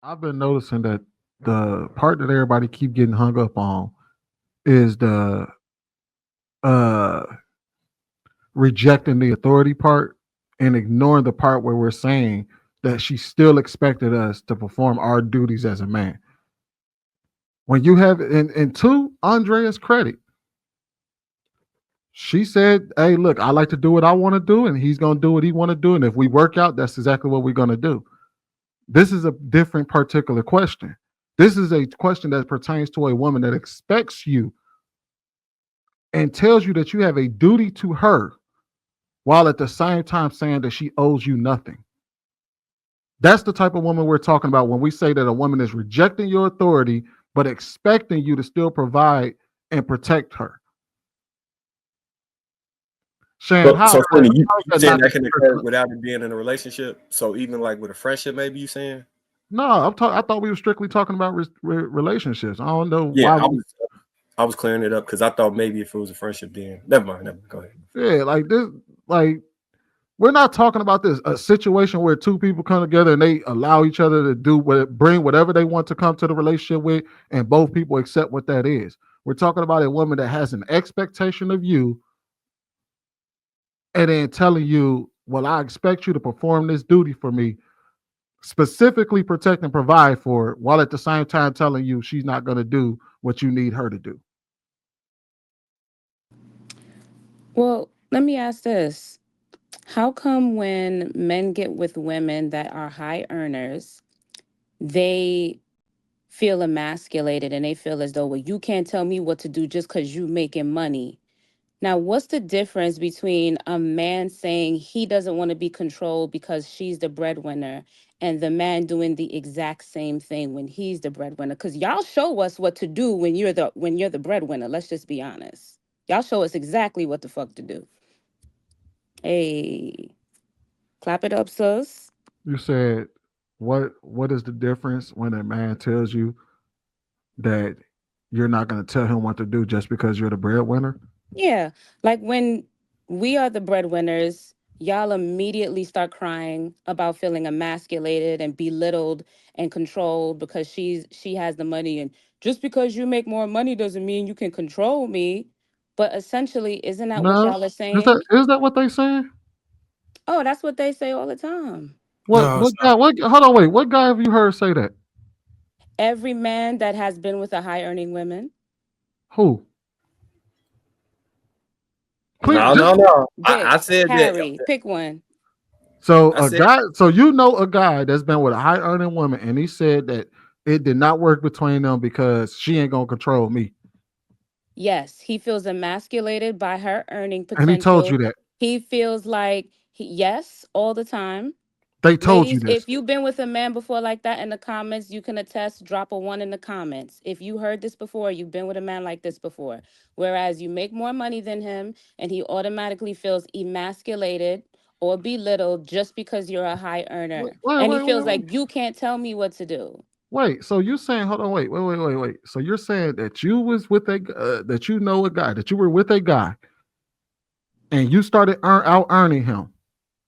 I've been noticing that the part that everybody keep getting hung up on is the uh rejecting the authority part and ignoring the part where we're saying that she still expected us to perform our duties as a man. When you have and to Andrea's credit, she said, "Hey, look, I like to do what I want to do, and he's gonna do what he want to do, and if we work out, that's exactly what we're gonna do." This is a different particular question. This is a question that pertains to a woman that expects you and tells you that you have a duty to her while at the same time saying that she owes you nothing. That's the type of woman we're talking about when we say that a woman is rejecting your authority but expecting you to still provide and protect her. Shan, So, how, so how Fanny, is you that saying not that the can occur truth? without it being in a relationship? So even like with a friendship, maybe you saying? No, I thought we were strictly talking about relationships. I don't know Yeah, why we. I was clearing it up because I thought maybe if it was a friendship, then never mind. Never mind. Go ahead. Yeah, like this, like we're not talking about this a situation where two people come together and they allow each other to do what bring whatever they want to come to the relationship with, and both people accept what that is. We're talking about a woman that has an expectation of you, and then telling you, "Well, I expect you to perform this duty for me, specifically protect and provide for it," while at the same time telling you she's not going to do what you need her to do. Well, let me ask this. How come when men get with women that are high earners, they feel emasculated and they feel as though, well, you can't tell me what to do just because you making money? Now, what's the difference between a man saying he doesn't want to be controlled because she's the breadwinner and the man doing the exact same thing when he's the breadwinner? Because y'all show us what to do when you're the breadwinner. Let's just be honest. Y'all show us exactly what the fuck to do. Hey, clap it up, sis. You said, what is the difference when a man tells you that you're not going to tell him what to do just because you're the breadwinner? Yeah, like when we are the breadwinners, y'all immediately start crying about feeling emasculated and belittled and controlled because she has the money, and just because you make more money doesn't mean you can control me. But essentially, isn't that what No, y'all are saying? is that what they saying? Oh, that's what they say all the time. No, it's What guy? What? Hold on, wait. What guy have you heard say that? Every man that has been with a high earning woman, Who? Please, No, just no, no. I Vic, said that. Harry, pick one. so I a said guy. So you know a guy that's been with a high earning woman, and he said that it did not work between them because she ain't gonna control me, Yes, he feels emasculated by her earning and he told you potential. that. He feels like, yes, all the time. They told you Ladies, this. if you've been with a man before like that in the comments, you can attest, drop a one in the comments. If you heard this before, you've been with a man like this before. Whereas you make more money than him and he automatically feels emasculated or belittled just because you're a high Wait, earner. wait, And he wait, feels wait, wait. like you can't tell me what to do. Wait, so you're saying, hold on, wait. So you're saying that you was with that you know a guy, that you were with a guy, and you started out earning him,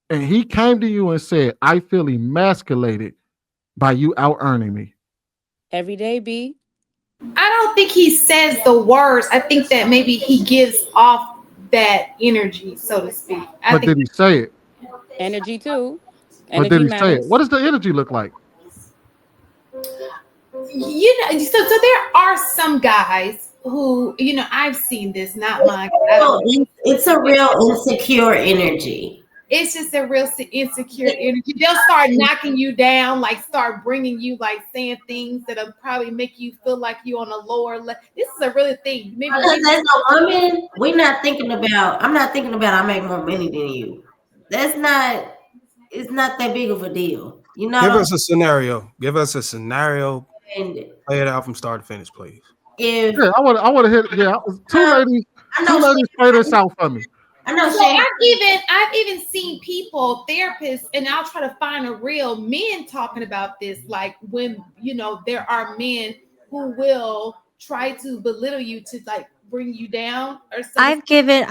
and he came to you and said, "I feel emasculated by you out earning me." Every day, B. I don't think he says the words. I think that maybe he gives off that energy, so to speak. I But think did he say it? Energy too. But did Energy he say it? What matters. does the energy look like? so there are some guys who, I've seen this, not mine. I Well, don't. it's a real insecure energy. It's just a real insecure energy. They'll start knocking you down, like start bringing you, like saying things that'll probably make you feel like you on a lower level. This is a real thing. Maybe Because women. as a woman, we're not thinking about. I'm not thinking about I make more money than you. That's not. It's not that big of a deal. You know what give I'm us a scenario. Give us a scenario. saying? Play it out from start to finish, please. If Yeah, I want to hit. Yeah, I two know, ladies play this out for me. I know, So Shay. I've even seen people, therapists, and I'll try to find a real men talking about this. Like when there are men who will try to belittle you to like bring you down or so. I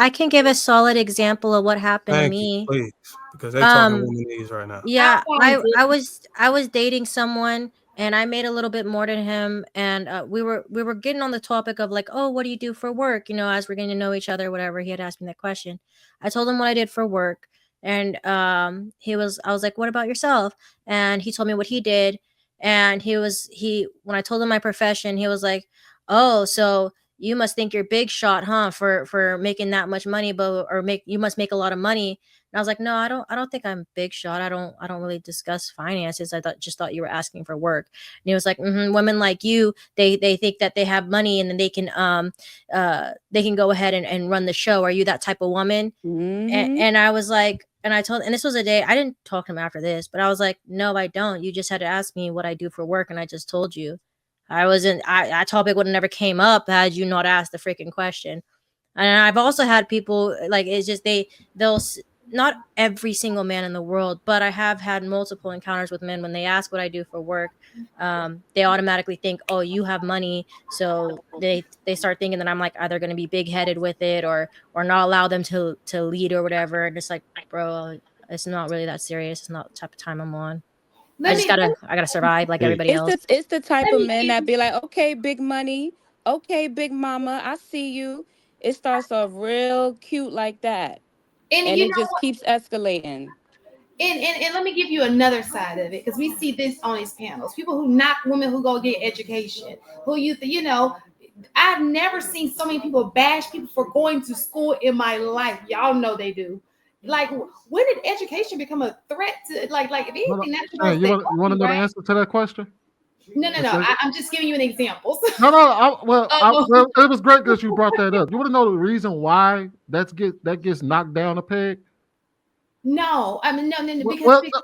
can give a solid example of what happened to Thank you, me. please, because they talking Um, womanese right now. I'll yeah, find it. I was dating someone and I made a little bit more than him, and we were getting on the topic of like, oh, what do you do for work? You know, as we're getting to know each other, whatever. He had asked me that question. I told him what I did for work, and I was like, what about yourself? And he told me what he did, and when I told him my profession, he was like, oh, so you must think you're big shot, huh, for making that much money, you must make a lot of money. And I was like, no, I don't think I'm big shot. I don't really discuss finances. Just thought you were asking for work. And he was like, women like you, they think that they have money and then they can go ahead and run the show. Are you that type of woman? And I was like, and this was a day, I didn't talk to him after this, but I was like, no, I don't. You just had to ask me what I do for work, and I just told you. That topic would have never came up had you not asked the freaking question. And I've also had people like, it's just they'll not every single man in the world, but I have had multiple encounters with men when they ask what I do for work. They automatically think, oh, you have money, so they start thinking that I'm like either going to be big headed with it or not allow them to lead or whatever. And it's like, bro, it's not really that serious. It's not the type of time I'm on. I gotta survive like everybody else. It's the type of men that be like, okay, big money, okay, big mama, I see you. It starts off real cute like that, and it just keeps escalating. And let me give you another side of it, because we see this on these panels. People who knock women who go get education, who you know, I've never seen so many people bash people for going to school in my life. Y'all know they do. Like, when did education become a threat to like if anything? That's the you want to know the answer to that question? No. I'm just giving you an example. No. Well, it was great that you brought that up. You want to know the reason why that gets knocked down a peg? No, I mean no.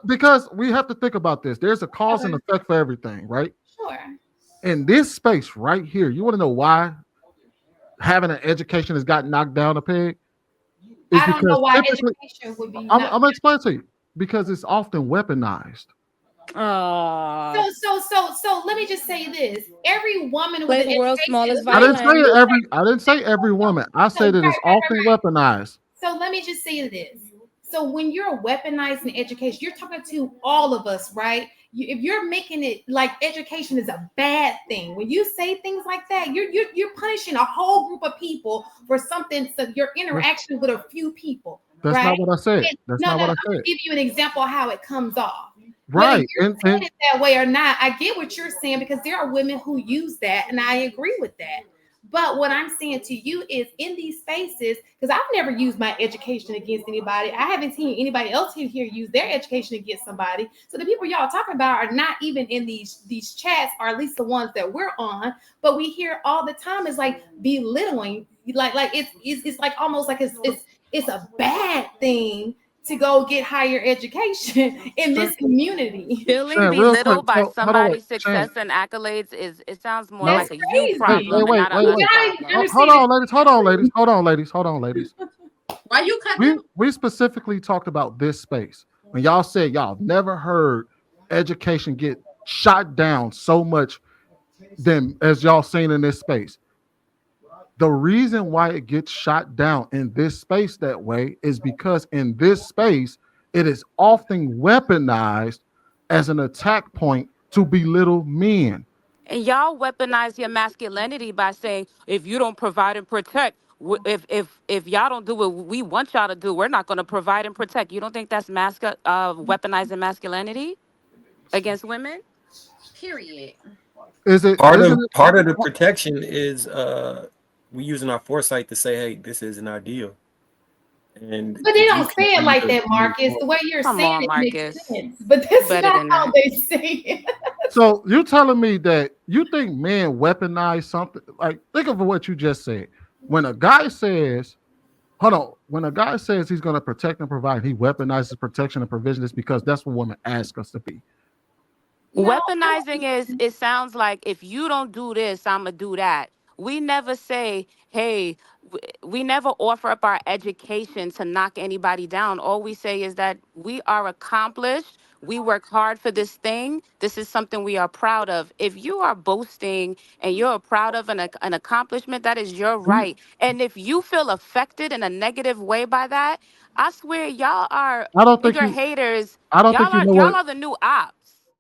Because we have to think about this. There's a cause and effect for everything, right? Sure. In this space right here, you want to know why having an education has got knocked down a peg? I don't know why education would be. I'm gonna explain to you, because it's often weaponized. So let me just say this: every woman with the world's smallest violin. I didn't say every woman. I said that it's often weaponized. So let me just say this: so when you're weaponizing education, you're talking to all of us, right? If you're making it like education is a bad thing, when you say things like that, you're punishing a whole group of people for something. So your interaction with a few people. That's right? not what I said. That's not what I said. I'll give you an example of how it comes off. Right. Whether you're saying it that way or not, I get what you're saying, because there are women who use that, and I agree with that. But what I'm saying to you is, in these spaces, because I've never used my education against anybody. I haven't seen anybody else here use their education against somebody. So the people y'all talking about are not even in these chats, or at least the ones that we're on. But we hear all the time is like belittling, like it's like almost like it's a bad thing to go get higher education in this community. Feeling belittled by somebody's success and accolades it sounds more like a you problem and not a us problem. Hold on, ladies. Why you cut we specifically talked about this space when y'all said y'all never heard education get shot down so much than as y'all seen in this space. The reason why it gets shot down in this space that way is because in this space, it is often weaponized as an attack point to belittle men. And y'all weaponize your masculinity by saying, if you don't provide and protect, if y'all don't do what we want y'all to do, we're not going to provide and protect. You don't think that's weaponizing masculinity against women? Period. Is it part of the protection is we using our foresight to say, hey, this isn't ideal. But they don't say it like that, Marcus. The way you're saying it makes sense. But that's not how they say it. So you're telling me that you think men weaponize something? Like, think of what you just said. When a guy says, when a guy says he's going to protect and provide, he weaponizes protection and provision. It's because that's what women ask us to be. Weaponizing it sounds like, if you don't do this, I'm going to do that. We never say, hey, we never offer up our education to knock anybody down. All we say is that we are accomplished. We work hard for this thing. This is something we are proud of. If you are boasting and you're proud of an accomplishment, that is your right. And if you feel affected in a negative way by that, I swear y'all are bigger haters. Y'all are the new ops.